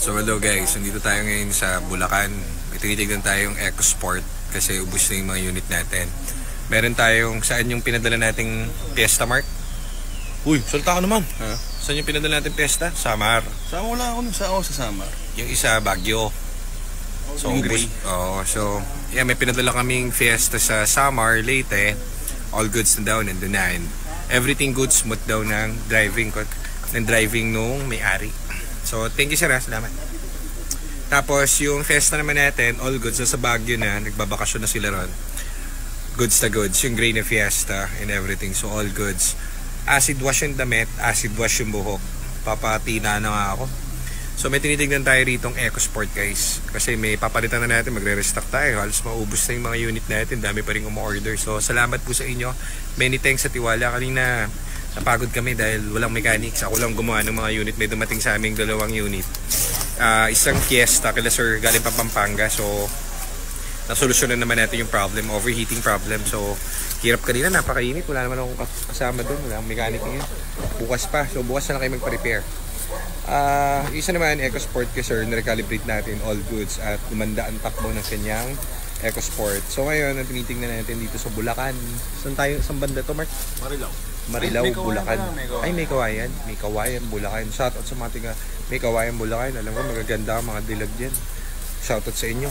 So hello guys, nandito tayo ngayon sa Bulacan. May tinitignan tayong EcoSport kasi ubos na yung mga unit natin. Meron tayong, saan yung pinadala nating Fiesta, Mark? Uy, salta ka naman. Ha? Saan yung pinadala nating Fiesta? Samar. Saan wala ako sa Samar? Yung isa, Baguio. So ubos. So yeah, may pinadala kaming Fiesta sa Samar, Leyte. All goods na daw, nandun na. Everything good, smooth daw ng driving nung may-ari. So, thank you sir, salamat. Tapos, yung Fiesta naman natin, all goods. So, sa Baguio na, nagbabakasyon na sila ron. Goods na goods. Yung gray na Fiesta and everything. So, all goods. Acid wash yung damit, acid wash yung buhok. Papatina na nga ako. So, may tinitignan tayo ritong EcoSport guys. Kasi may papalitan na natin, magre-restock tayo. Halos maubos na yung mga unit natin. Dami pa rin umu-order. So, salamat po sa inyo. Many thanks sa tiwala. Kanina, napagod kami dahil walang mechanics. Ako lang gumawa ng mga unit. May dumating sa aming 2 unit. Isang Fiesta kila sir galing pa Pampanga. So nasolusyonan naman natin yung problem, overheating problem. So hirap kanina, napakainit. Wala naman akong kasama doon. Wala akong mechanic ngayon. Bukas pa. So bukas na lang kayo magpa-repair. Isa naman EcoSport kay sir, na-recalibrate natin all goods at lumanda ang takbo ng kanyang EcoSport. So ngayon, ang tinitingnan natin dito sa Bulacan. Saan banda to, Mark? Marilao, Bulacan. Ay, may Kawayan. May Kawayan, Bulacan. Shoutout sa mga tiga may Kawayan, Bulacan. Alam ko, magaganda ang mga dilag dyan. Shoutout sa inyo.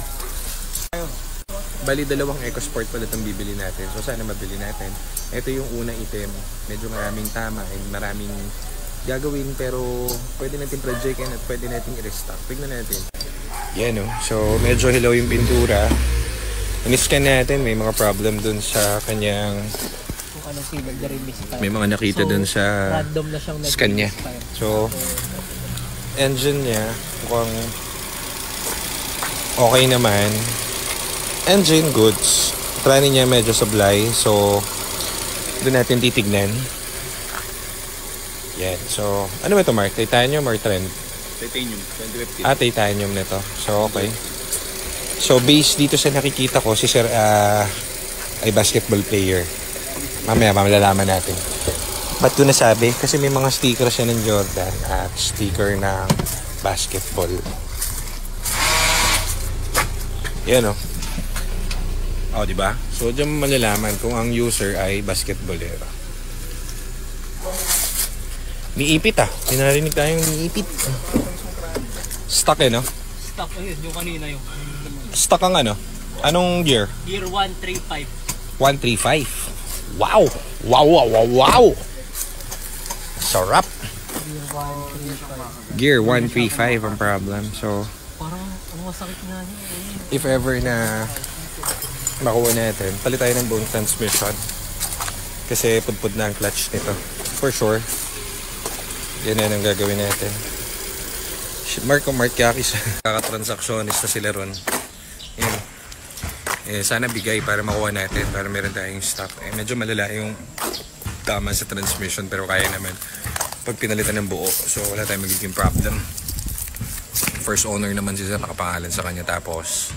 Bali, 2 EcoSport pala itong bibili natin. So, sana mabili natin. Ito yung unang item. Medyo maraming tama and maraming gagawin. Pero, pwede natin projectin at pwede natin i-restock. Tignan natin. Yan, no? So, medyo hilaw yung pintura. In-scan natin. May mga problem dun sa kanyang may mga nakita dun sa scan niya. So, engine niya mukhang okay naman. Engine goods. Trani niya medyo sablay. So, doon natin titignan. Yan. So, ano ba ito, Mark? Titanium or trend? Titanium. 2015. Titanium na to. So, okay. So, based dito sa nakikita ko, si Sir ay basketball player. Mamaya malalaman natin. Ba't ko nasabi? Kasi may mga sticker siya ng Jordan at sticker ng basketball. Yan o. O, diba? So, diyan malalaman kung ang user ay basketballero. Niipit ah. Pinarinig tayong niipit. Stock no? Stock yun, yung kanina yung. Stock ang ano? Anong gear? Gear 135. 135. Wow! Wow, wow, wow, wow! Sarap! Gear 135 ang problem. So, parang masakit nga niya. if ever na makuha natin, palit tayo ng buong transmission. Kasi pudpud na ang clutch nito. For sure. Yan ang gagawin natin. Mark Yakis. Kakatransaksyonis na sila ron. Yan. Sana bigay para makuha natin, para meron tayong stock. Medyo malala yung tama sa transmission pero kaya naman pag pinalitan ng buo. So wala tayong magiging problem. First owner naman siya, nakapangalan sa kanya. Tapos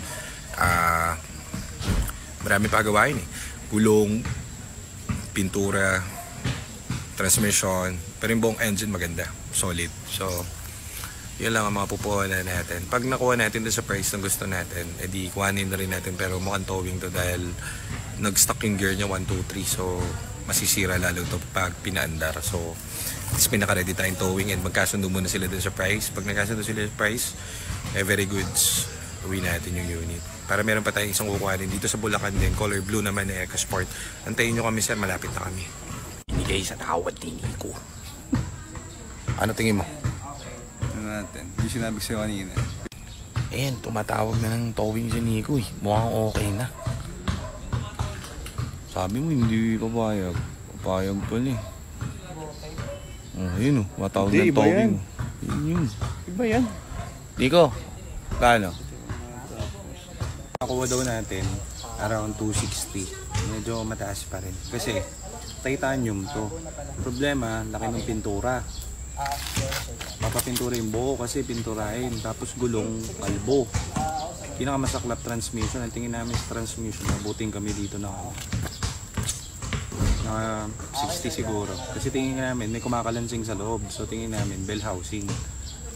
marami pa gawain eh. Gulong, pintura, transmission, pero yung buong engine maganda, solid. So yun lang ang mga pupuhanan natin. Pag nakuha natin doon sa price na gusto natin, edi kuhanin na rin natin. Pero mukhang towing to dahil nag-stock yung gear niya 1, 2, 3. So masisira lalo to pag pinaandar. So it's pinaka-ready tayong towing and magkasundo muna sila doon sa price. Pag nagkasundo sila sa price, very goods, uwi natin yung unit. Para meron pa tayong isang kukuhanin dito sa Bulacan din. Color blue naman na EcoSport. Antayin nyo kami sir, malapit na kami. Inigay sa tawad din ko. Ano tingin mo? Natin. Yung sinabi ko sa'yo kanina. Ayan, tumatawag na ng towing si Nico eh. Mukhang okay na. Sabi mo hindi papayag. Papayag pala eh. Yun matawag ng towing. Yun. Iba yan. Nico, paano? Nakuha daw natin around 260. Medyo mataas pa rin. Kasi titanium to. Problema, laki ng pintura. Papapintura yung buo kasi pinturahin. Tapos gulong, kalbo. Pinakamasaklap transmission. Ang tingin namin sa transmission, mabuting kami dito na 60 siguro. Kasi tingin namin may kumakalansing sa loob. So tingin namin bell housing.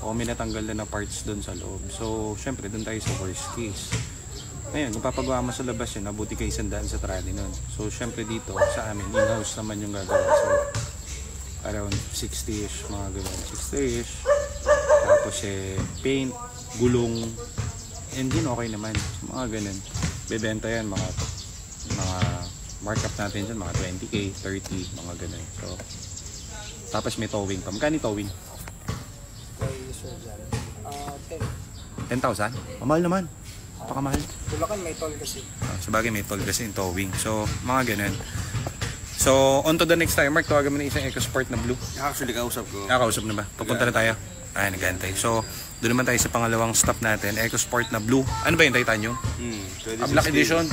o may natanggal na parts doon sa loob. So, syempre, doon tayo sa worst case. Ngayon, kung papagawa mo sa labas yun, nabuti kayo 100 sa trali nun. So, syempre dito, sa amin, in-house naman yung gagawa. So, around 60-ish, mga gano'n. 60-ish. Tapos, paint, gulong, engine, okay naman. Mga ganun. Bebenta yan, mga markup natin dyan, mga 20k, 30, mga ganun. So, tapos may towing pa. Magkano towing? Kay Sir Jan. 10. 10,000? Mamahal naman. Pakamahal. Bulacan may toll kasi. Sabagay may toll kasi yung towing. So, mga ganun. So, on to the next time. Mark, tawagan mo na isang EcoSport na blue. Actually, kausap ko. Kausap na ba? Papunta na tayo. Ay, nag-antay. So, doon naman tayo sa pangalawang stop natin. EcoSport na blue. Ano ba yung titanium? Black Edition.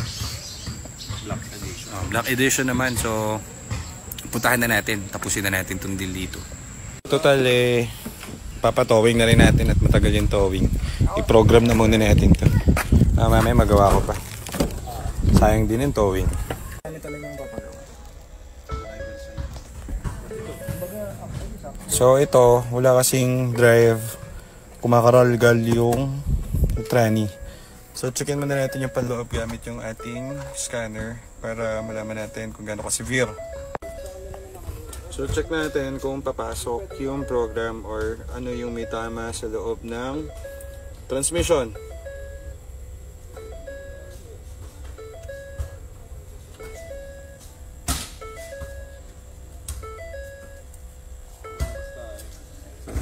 Black Edition. Black Edition naman. So, puntahan na natin. Tapusin na natin itong deal dito. Total, papatowing na rin natin at matagal yung towing. I-program na muna natin ito. Mamaya magawa ko pa. Sayang din yung towing. Kami talagang papagawa. So ito, wala kasing drive. Kumakaralgal yung tranny. So checkin muna natin yung panloob gamit yung ating scanner para malaman natin kung gaano ka-severe. So check natin kung papasok yung program or ano yung may tama sa loob ng transmission.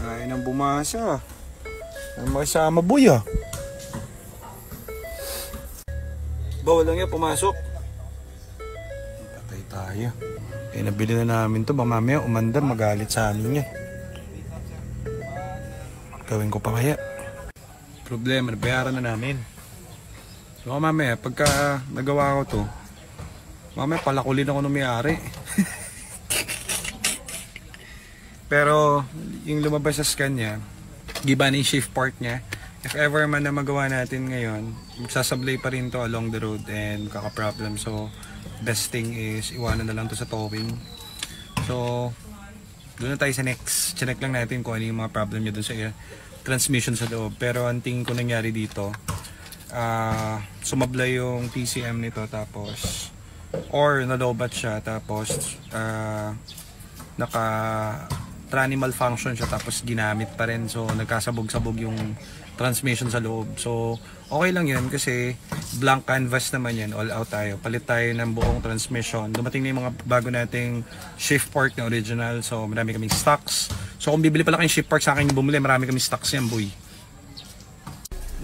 Ay nang bumasa. Ay makisama boy ah. Bawal lang yan pumasok. Patay tayo. Nabili na namin to. Baka mamaya umandar magalit sa amin yan. Gawin ko pa kaya. Problema, nabayaran na namin. So mamaya, pagka nagawa ko to, mamaya palakulin ako ng may-ari. Pero yung lumabas sa scan niya, giba na yung shift part niya. If ever man na magawa natin ngayon, magsasablay pa rin to along the road and kaka-problem. So best thing is iwanan na lang to sa towing. So doon na tayo sa next. Check lang natin kung ano yung mga problem niya doon sa transmission sa loob. Pero ang tingin ko nangyari dito, sumablay yung PCM nito tapos or nalobat siya tapos naka tranny malfunction siya tapos ginamit pa rin, so nagkasabog-sabog yung transmission sa loob. So okay lang yan kasi blank canvas naman yan, all out tayo, palit tayo ng buong transmission. Dumating na yung mga bago nating shift part na original, so marami kaming stocks. So kung bibili pala kayong shift part sa akin yung bumili, marami kaming stocks yan boy.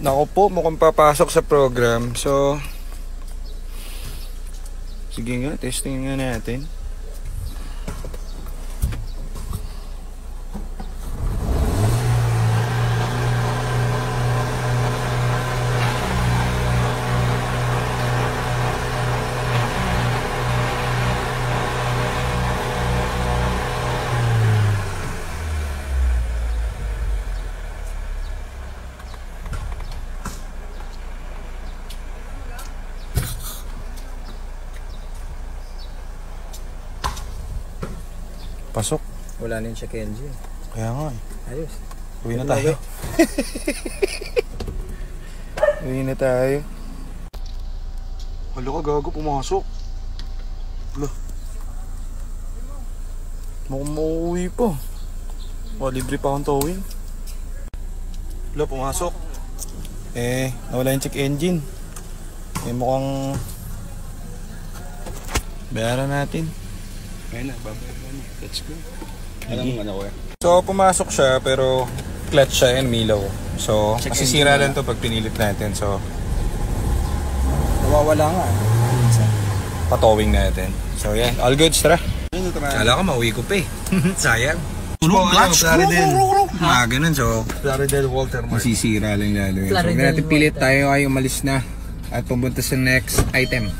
Nako po, mukhang papasok sa program. So sige nga, testing nga natin. Pasok. Wala na yung check engine. Kaya nga eh. Ayos. Uwi na tayo. Uwi na tayo. Hala ka, gago, pumasok. Hala. Mukhang mauuwi pa. Libre pa akong towing. Hala, pumasok. Nawala yung check engine. Mukhang bayaran natin. Ayun na, babayaran na. Let's go. So pumasok siya pero clutch siya and milaw. So masisira lang to pag pinilit natin. So Nawawala nga. patowing natin. So yan, all goods, tara. Kala ko mauwi ko pa eh. Sayang. Clutch. Ganun, so Plaridel Walter Mark. masisira lang lalo yun. So natin pilit tayo ay umalis na at pumunta sa next item.